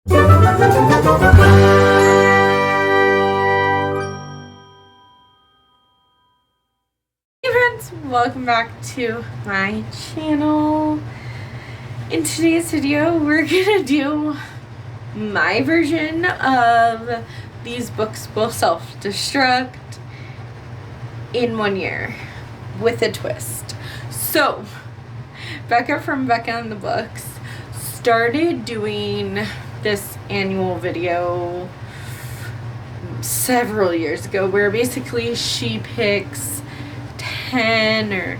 Hey friends, welcome back to my channel. In today's video, we're gonna do my version of these books will self-destruct in 1 year with a twist. So, Becca from Becca and the Books started doing this annual video several years ago where basically she picks 10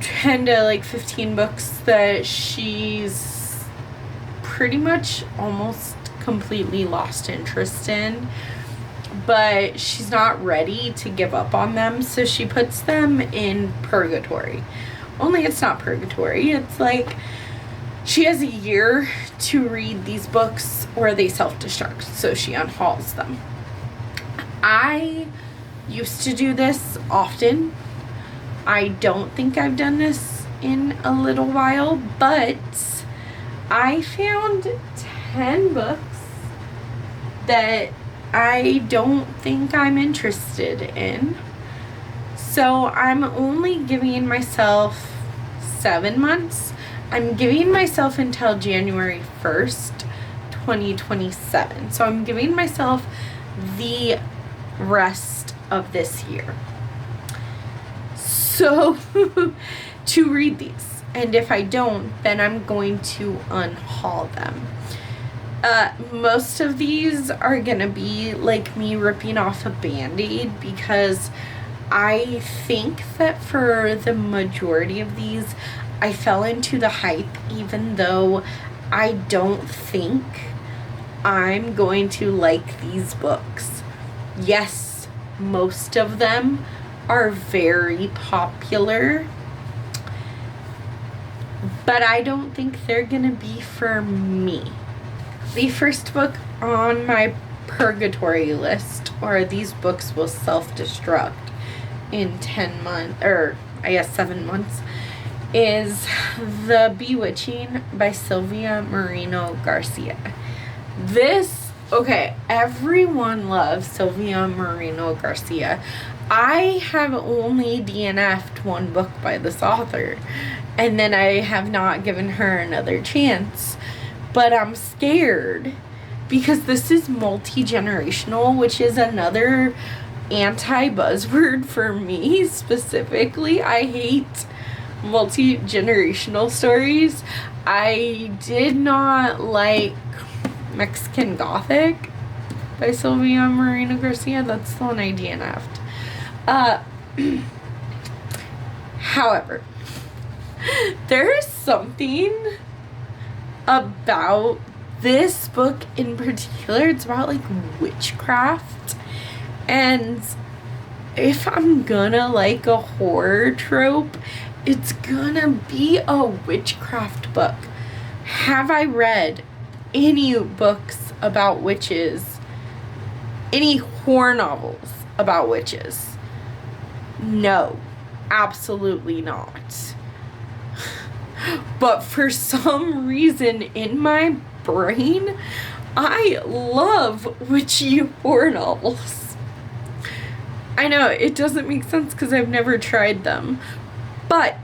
to like 15 books that she's pretty much almost completely lost interest in, but she's not ready to give up on them, so she puts them in Pergartory. Only it's not Pergartory, it's like she has a year to read these books or they self-destruct, so she unhauls them. I used to do this often. I don't think I've done this in a little while, but I found 10 books that I don't think I'm interested in. So I'm only giving myself 7 months. I'm giving myself until January 1st, 2027. So I'm giving myself the rest of this year. So to read these. And if I don't, then I'm going to unhaul them. Most of these are gonna be like me ripping off a band-aid, because I think that for the majority of these I fell into the hype, even though I don't think I'm going to like these books. Yes, most of them are very popular, but I don't think they're gonna be for me. The first book on my Pergartory list, or these books will self-destruct in 10 months, or I guess 7 months, is The Bewitching by Silvia Moreno Garcia. This, okay, everyone loves Silvia Moreno Garcia. I have only DNF'd one book by this author, and then I have not given her another chance. But I'm scared because this is multi-generational, which is another anti-buzzword for me specifically. I hate multi-generational stories. I did not like Mexican Gothic by Silvia Moreno Garcia. That's the one I DNF'd. However, there is something about this book in particular. It's about like witchcraft, and if I'm gonna like a horror trope, it's gonna be a witchcraft book. Have I read any books about witches? Any horror novels about witches? No, absolutely not. But for some reason in my brain, I love witchy horror novels. I know, it doesn't make sense because I've never tried them. But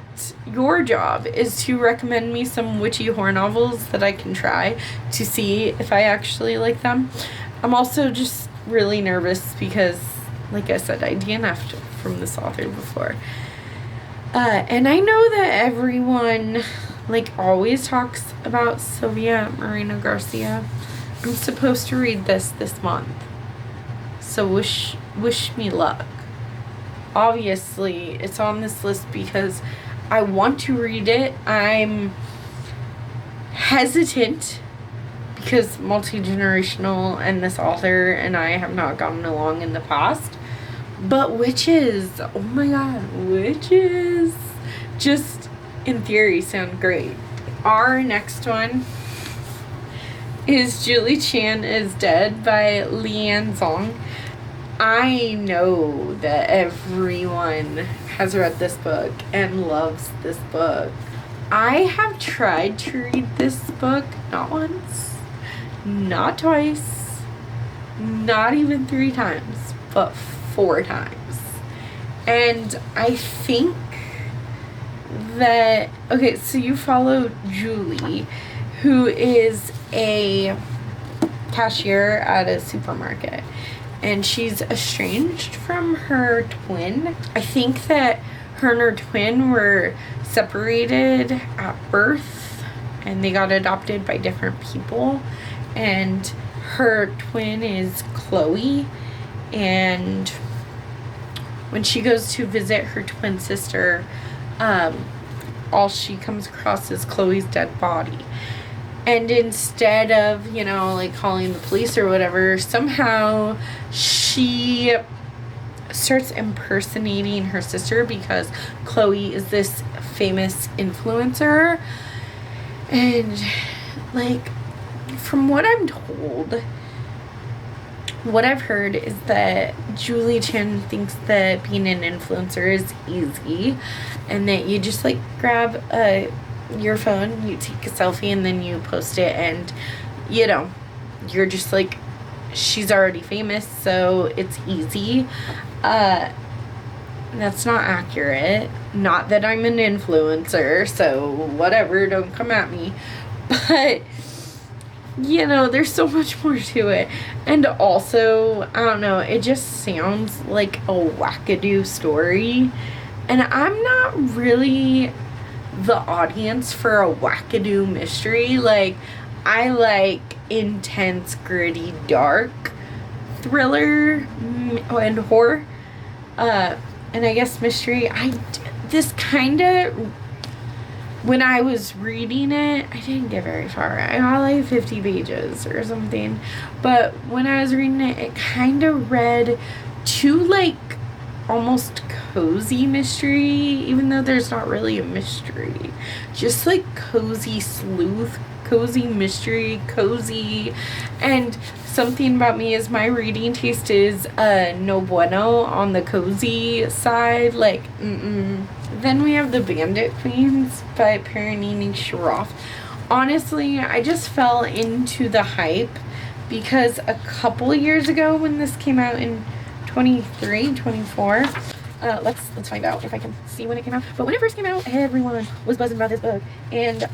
your job is to recommend me some witchy horror novels that I can try to see if I actually like them. I'm also just really nervous because, like I said, I DNF'd from this author before. And I know that everyone, like, always talks about Silvia Moreno Garcia. I'm supposed to read this month. So wish me luck. Obviously, it's on this list because I want to read it. I'm hesitant because multi-generational and this author and I have not gotten along in the past. But witches, oh my god, witches, just in theory sound great. Our next one is Julie Chan is Dead by Leanne Zong. I know that everyone has read this book and loves this book. I have tried to read this book not once, not twice, not even 3 times, but 4 times. And I think that, okay, so you follow Julie, who is a cashier at a supermarket, and she's estranged from her twin. I think that her and her twin were separated at birth, and they got adopted by different people, and her twin is Chloe, and when she goes to visit her twin sister, all she comes across is Chloe's dead body. And instead of, you know, like calling the police or whatever, somehow she starts impersonating her sister, because Chloe is this famous influencer. And like, from what I'm told, what I've heard is that Julie Chen thinks that being an influencer is easy, and that you just like grab your phone, you take a selfie, and then you post it, and you know, you're just like, she's already famous, so it's easy. That's not accurate. Not that I'm an influencer, so whatever, don't come at me. But you know, there's so much more to it. And also, I don't know, it just sounds like a wackadoo story, and I'm not really the audience for a wackadoo mystery. Like, I like intense, gritty, dark thriller and horror, and I guess mystery. This kind of, when I was reading it, I didn't get very far. I got like 50 pages or something. But when I was reading it, it kind of read too like almost cozy mystery, even though there's not really a mystery. Just like cozy sleuth, cozy mystery, cozy. And something about me is my reading taste is no bueno on the cozy side. Like, Then we have The Bandit Queens by Paranini Shroff. Honestly, I just fell into the hype because a couple years ago, when this came out in 23, 24, let's find out if I can see when it came out. But when it first came out, everyone was buzzing about this book. And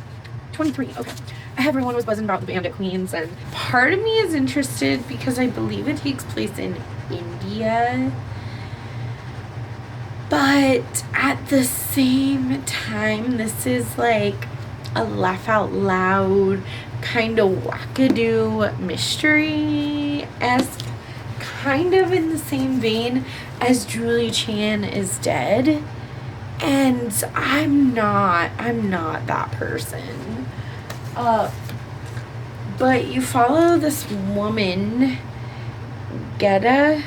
23, okay. Everyone was buzzing about The Bandit Queens, and part of me is interested because I believe it takes place in India. But at the same time, this is like a laugh out loud kind of wackadoo mystery-esque, kind of in the same vein as Julie Chan is Dead. And I'm not that person. But you follow this woman, Geta.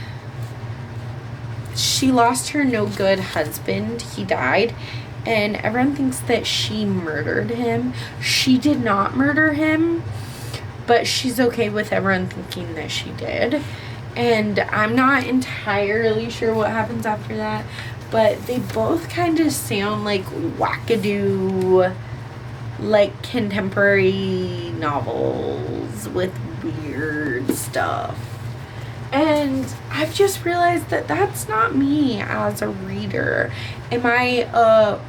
She lost her no good husband. He died, and everyone thinks that she murdered him. She did not murder him, but she's okay with everyone thinking that she did. And I'm not entirely sure what happens after that, but they both kind of sound like wackadoo, like contemporary novels with weird stuff. And I've just realized that that's not me as a reader. Am I a,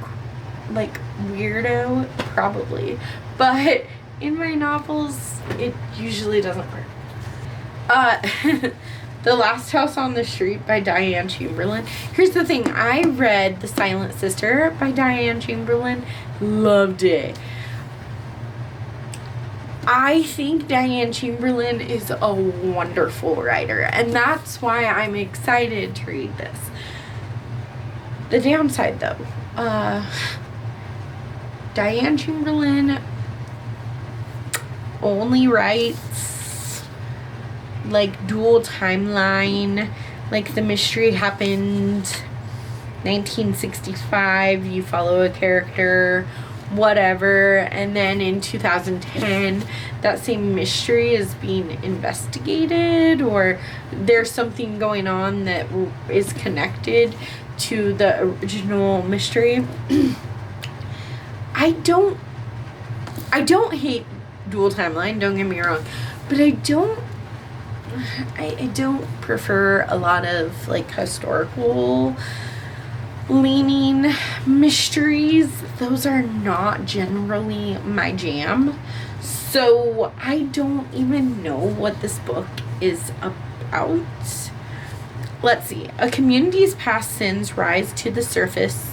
like, weirdo? Probably. But in my novels, it usually doesn't work. The Last House on the Street by Diane Chamberlain. Here's the thing. I read The Silent Sister by Diane Chamberlain. Loved it. I think Diane Chamberlain is a wonderful writer, and that's why I'm excited to read this. The downside, though, Diane Chamberlain only writes like dual timeline. Like, the mystery happened 1965, you follow a character, whatever, and then in 2010 that same mystery is being investigated, or there's something going on that is connected to the original mystery. I don't hate dual timeline, don't get me wrong, but I don't prefer a lot of like historical leaning mysteries. Those are not generally my jam. So I don't even know what this book is about. Let's see. A community's past sins rise to the surface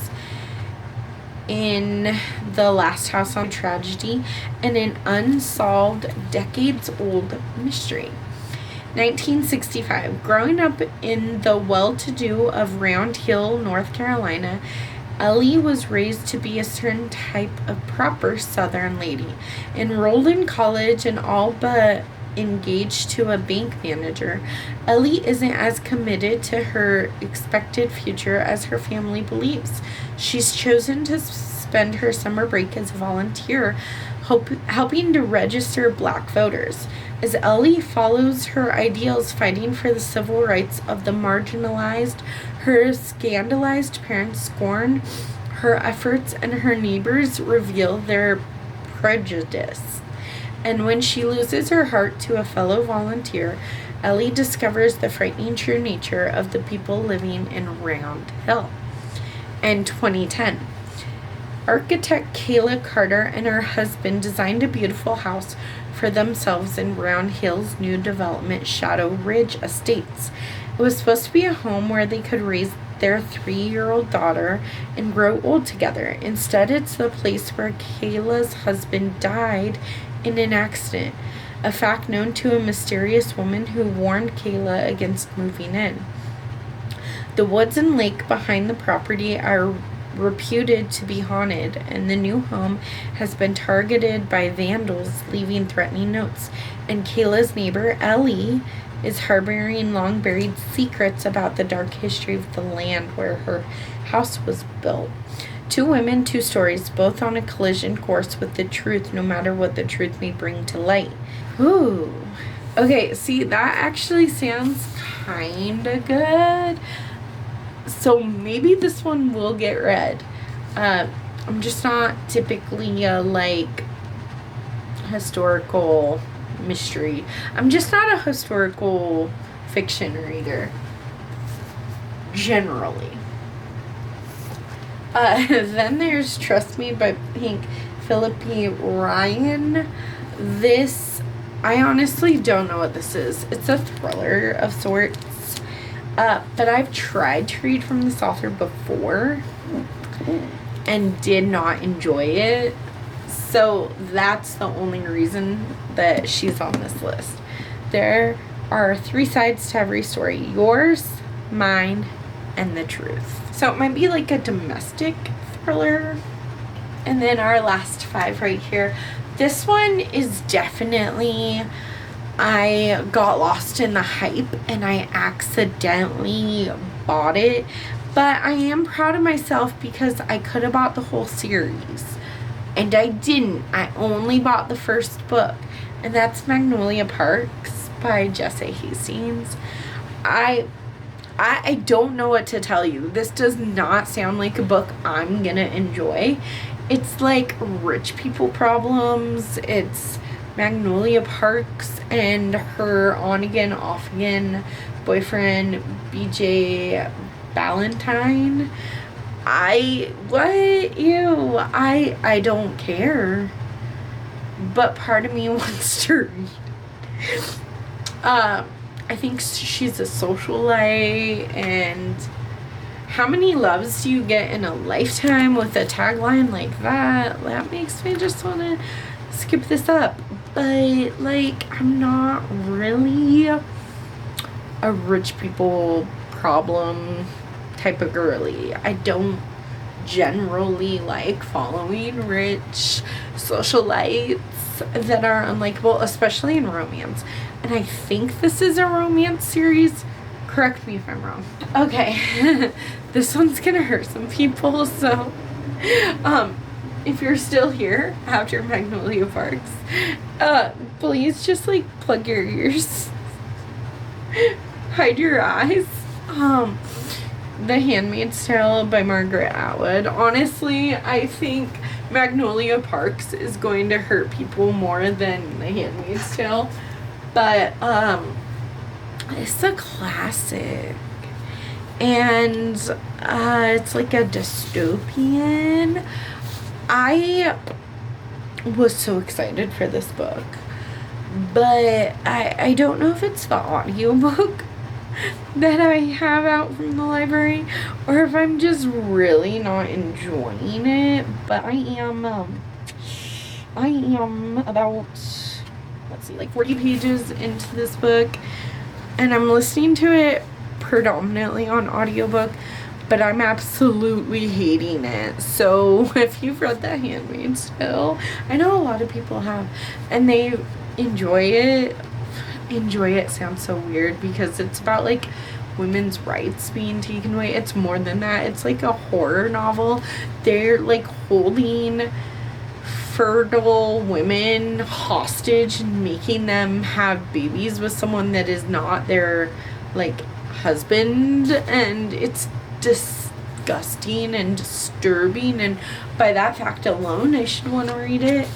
in The Last House on Tragedy and an unsolved, decades-old mystery. 1965. Growing up in the well-to-do of Round Hill, North Carolina, Ellie was raised to be a certain type of proper Southern lady. Enrolled in college and all but engaged to a bank manager, Ellie isn't as committed to her expected future as her family believes. She's chosen to spend her summer break as a volunteer, helping to register black voters. As Ellie follows her ideals fighting for the civil rights of the marginalized, her scandalized parents scorn her efforts and her neighbors reveal their prejudice. And when she loses her heart to a fellow volunteer, Ellie discovers the frightening true nature of the people living in Round Hill. And 2010. Architect Kayla Carter and her husband designed a beautiful house for themselves in Round Hill's new development, Shadow Ridge Estates. It was supposed to be a home where they could raise their 3-year-old daughter and grow old together. Instead, it's the place where Kayla's husband died in an accident, a fact known to a mysterious woman who warned Kayla against moving in. The woods and lake behind the property are reputed to be haunted, and the new home has been targeted by vandals leaving threatening notes, and Kayla's neighbor, Ellie, is harboring long-buried secrets about the dark history of the land where her house was built. 2 women, 2 stories, both on a collision course with the truth, no matter what the truth may bring to light. Ooh. Okay, see, that actually sounds kinda good. So maybe this one will get read. I'm just not typically a, like, historical mystery. I'm just not a historical fiction reader. Generally. Then there's Trust Me by Philippi Ryan. This, I honestly don't know what this is. It's a thriller of sorts. But I've tried to read from this author before and did not enjoy it. So that's the only reason that she's on this list. There are 3 sides to every story. Yours, mine, and the truth. So it might be like a domestic thriller. And then our last 5 right here. This one is definitely, I got lost in the hype and I accidentally bought it. But I am proud of myself because I could have bought the whole series. And I didn't. I only bought the first book. And that's Magnolia Parks by Jesse Hastings. I don't know what to tell you. This does not sound like a book I'm gonna enjoy. It's like rich people problems. It's Magnolia Parks and her on-again, off-again boyfriend, BJ Valentine. I don't care. But part of me wants to read. I think she's a socialite, and how many loves do you get in a lifetime with a tagline like that? That makes me just want to skip this up. But, like, I'm not really a rich people problem type of girly. I don't generally like following rich socialites that are unlikable, especially in romance. And I think this is a romance series. Correct me if I'm wrong. Okay. This one's gonna hurt some people, so if you're still here after Magnolia Parks, please just like plug your ears. Hide your eyes. The Handmaid's Tale by Margaret Atwood. Honestly, I think Magnolia Parks is going to hurt people more than The Handmaid's Tale. But, it's a classic. And, it's like a dystopian. I was so excited for this book. But I don't know if it's the audiobook that I have out from the library, or if I'm just really not enjoying it. But I am about, let's see, like 40 pages into this book, and I'm listening to it predominantly on audiobook, but I'm absolutely hating it. So if you've read The Handmaid's Tale, I know a lot of people have, and they enjoy it. Enjoy it sounds so weird because it's about like women's rights being taken away. It's more than that. It's like a horror novel. They're like holding fertile women hostage and making them have babies with someone that is not their like husband, and it's disgusting and disturbing, and by that fact alone I should want to read it.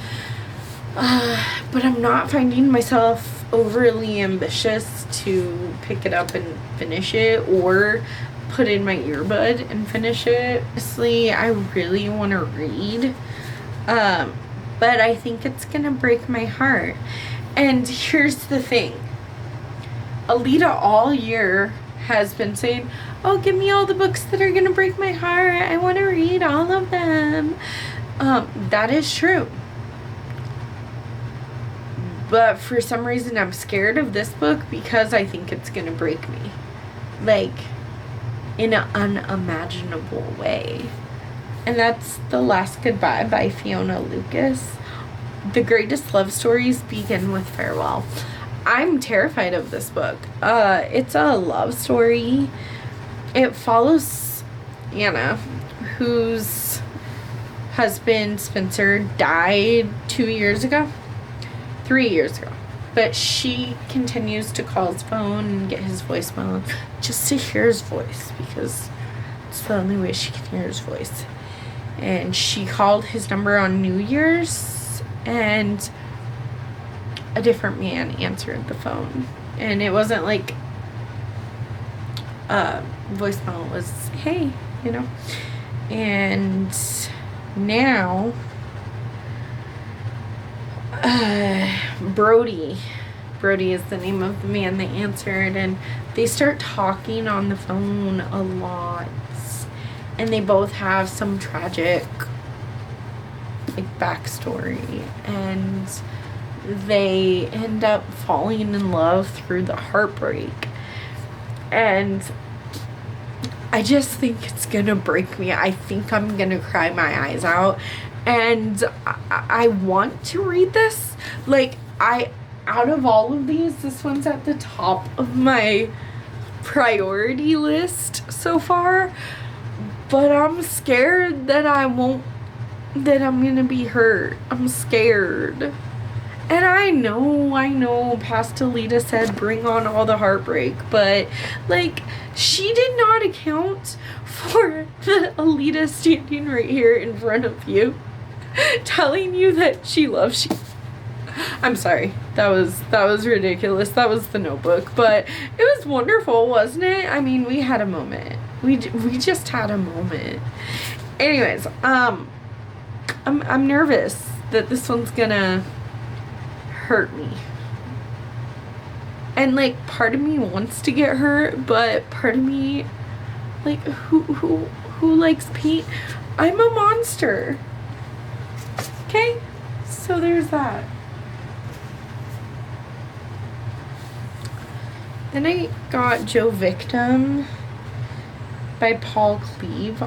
But I'm not finding myself overly ambitious to pick it up and finish it, or put in my earbud and finish it. Honestly, I really want to read, but I think it's gonna break my heart. And here's the thing, Alida all year has been saying, oh, give me all the books that are gonna break my heart, I want to read all of them. That is true. But for some reason, I'm scared of this book because I think it's going to break me. Like, in an unimaginable way. And that's The Last Goodbye by Fiona Lucas. The greatest love stories begin with farewell. I'm terrified of this book. It's a love story. It follows Anna, whose husband, Spencer, died 3 years ago. But she continues to call his phone and get his voicemail just to hear his voice, because it's the only way she can hear his voice. And she called his number on New Year's, and a different man answered the phone. And it wasn't like voicemail, was hey, you know. And now Brody is the name of the man that answered, and they start talking on the phone a lot, and they both have some tragic like backstory, and they end up falling in love through the heartbreak. And I just think it's gonna break me. I think I'm gonna cry my eyes out. And I want to read this. Like, out of all of these, this one's at the top of my priority list so far. But I'm scared that I'm gonna be hurt. I'm scared. And I know past Alida said bring on all the heartbreak, but like, she did not account for the Alida standing right here in front of you telling you that she loves you. I'm sorry, that was ridiculous. That was The Notebook, but it was wonderful, wasn't it? I mean, we had a moment. We just had a moment. Anyways, I'm nervous that this one's gonna hurt me. And like, part of me wants to get hurt, but part of me, like, who likes pain? I'm a monster. Okay? So there's that. Then I got Joe Victim by Paul Cleave.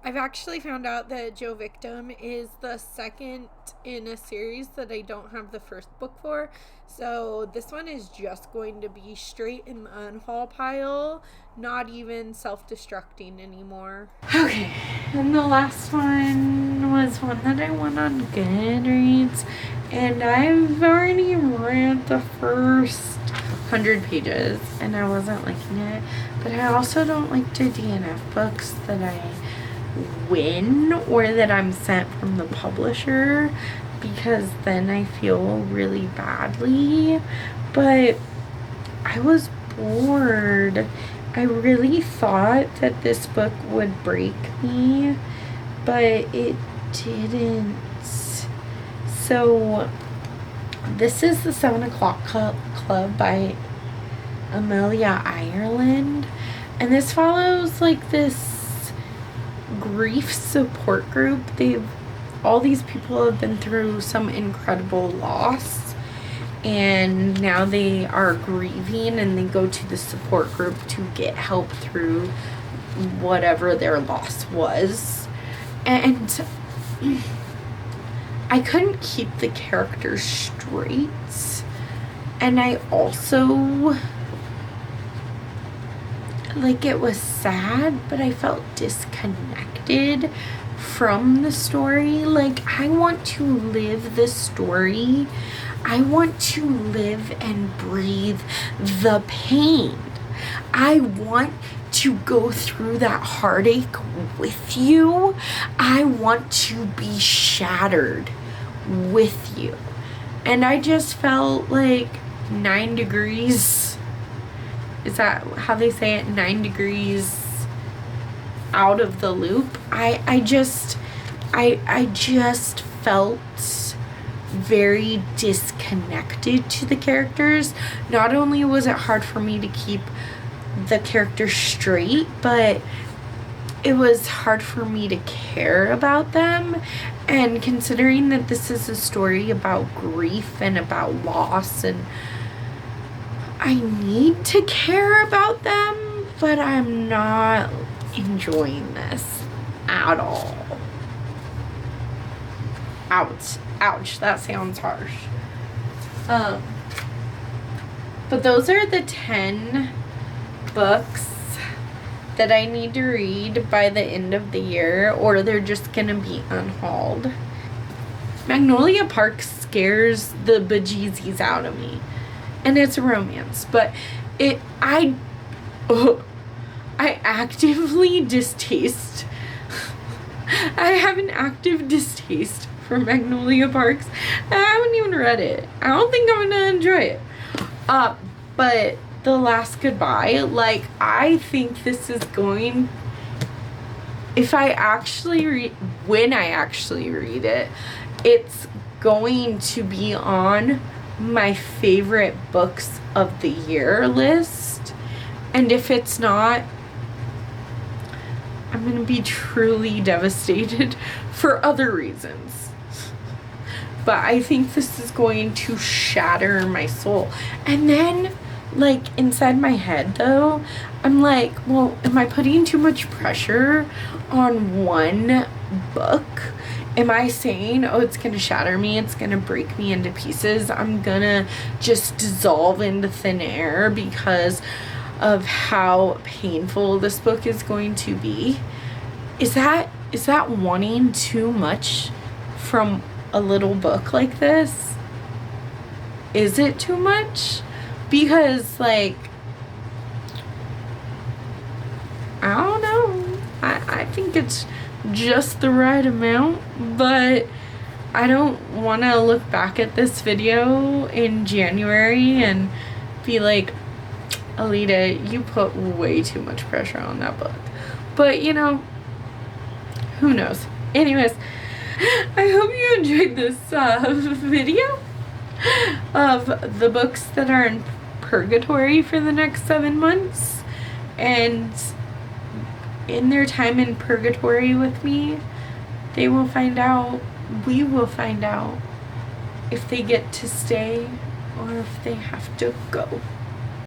I've actually found out that Joe Victim is the second in a series that I don't have the first book for. So this one is just going to be straight in the unhaul pile, not even self-destructing anymore. Okay, and the last one was one that I went on Goodreads, and I've already read the first 100 pages, and I wasn't liking it. But I also don't like to DNF books that I win or that I'm sent from the publisher, because then I feel really badly. But I was bored. I really thought that this book would break me, but it didn't. So this is the 7 o'clock club by Amelia Ireland, and this follows like this grief support group. All these people have been through some incredible loss, and now they are grieving, and they go to the support group to get help through whatever their loss was. And I couldn't keep the characters straight, and I also, like, it was sad, but I felt disconnected from the story. Like, I want to live this story. I want to live and breathe the pain. I want to go through that heartache with you. I want to be shattered with you. And I just felt like 9 degrees. Is that how they say it? 9 degrees out of the loop. I just felt very disconnected to the characters. Not only was it hard for me to keep the characters straight, but it was hard for me to care about them. And considering that this is a story about grief and about loss, and I need to care about them, but I'm not enjoying this at all. Ouch, that sounds harsh. But those are the 10 books that I need to read by the end of the year, or they're just gonna be unhauled. Magnolia Park scares the bejesus out of me, and it's a romance, but I actively distaste. I have an active distaste for Magnolia Parks. I haven't even read it. I don't think I'm gonna enjoy it. But The Last Goodbye, like, I think this is going, when I actually read it, it's going to be on my favorite books of the year list. And if it's not, I'm gonna be truly devastated for other reasons. But I think this is going to shatter my soul. And then, like, inside my head though, I'm like, well, am I putting too much pressure on one book? Am I saying, oh, it's gonna shatter me, it's gonna break me into pieces, I'm gonna just dissolve into thin air because of how painful this book is going to be? Is that wanting too much from a little book like this? Is it too much? Because, like, I don't know. I think it's just the right amount, but I don't want to look back at this video in January and be like, Alida, you put way too much pressure on that book. But, you know, who knows? Anyways, I hope you enjoyed this video of the books that are in Pergartory for the next 7 months. And in their time in Pergartory with me, we will find out if they get to stay or if they have to go.